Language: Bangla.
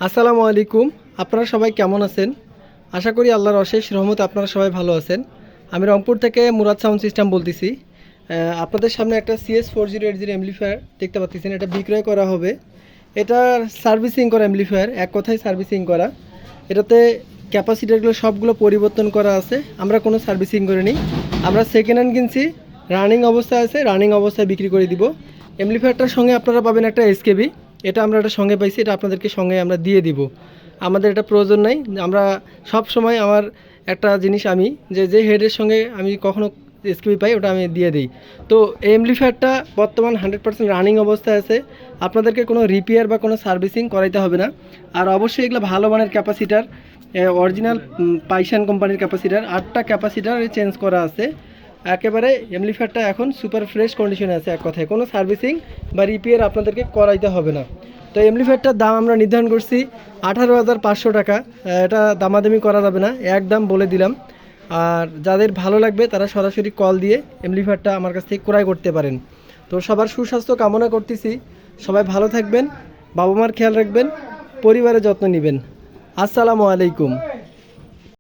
আসসালামু আলাইকুম। আপনারা সবাই কেমন আছেন? আশা করি আল্লাহর অশেষ রহমতে আপনারা সবাই ভালো আছেন। আমি রংপুর থেকে মুরাদ সাউন্ড সিস্টেম বলতেছি। আপনাদের সামনে একটা CS4080 অ্যাম্পলিফায়ার দেখতে পাচ্ছেন, এটা বিক্রয় করা হবে। এটা সার্ভিসিং করা অ্যাম্পলিফায়ার, এক কথায় সার্ভিসিং করা। এটাতে ক্যাপাসিটারগুলো সবগুলো পরিবর্তন করা আছে, আমরা কোনো সার্ভিসিং করিনি। আমরা সেকেন্ড হ্যান্ড কিনছি, রানিং অবস্থায় আছে, রানিং অবস্থায় বিক্রি করে দিব। অ্যাম্পলিফায়ারটার সঙ্গে আপনারা পাবেন একটা এসকেবি, এটা আমরা এটা সঙ্গে পাইছি, এটা আপনাদেরকে সঙ্গে আমরা দিয়ে দিব। আমাদের এটা প্রয়োজন নাই, আমরা সব সময় আমার একটা জিনিস আমি যে হেডের সঙ্গে আমি কখনো এসকেবি পাই ওটা আমি দিয়ে দিই। তো এই অ্যাম্পলিফায়ারটা বর্তমান 100% রানিং অবস্থায় আছে, আপনাদেরকে কোনো রিপেয়ার বা কোনো সার্ভিসিং করাইতে হবে না। আর অবশ্যই এগুলো ভালো মানের ক্যাপাসিটার, অরিজিনাল পাইশান কোম্পানির ক্যাপাসিটার, 8টা ক্যাপাসিটার চেঞ্জ করা আছে। একেবারে অ্যাম্পলিফায়ারটা এখন সুপার ফ্রেশ কন্ডিশনে আছে, এক কথায় কোনো সার্ভিসিং বা রিপেয়ার আপনাদেরকে করাইতে হবে না। তো অ্যাম্পলিফায়ারটার দাম আমরা নির্ধারণ করছি 18,500 টাকা। এটা দামাদামি করা যাবে না, একদম বলে দিলাম। আর যাদের ভালো লাগবে তারা সরাসরি কল দিয়ে অ্যাম্পলিফায়ারটা আমার কাছ থেকে ক্রয় করতে পারেন। তো সবার সুস্বাস্থ্য কামনা করতেছি, সবাই ভালো থাকবেন, বাবা মার খেয়াল রাখবেন, পরিবারের যত্ন নেবেন। আসসালামু আলাইকুম।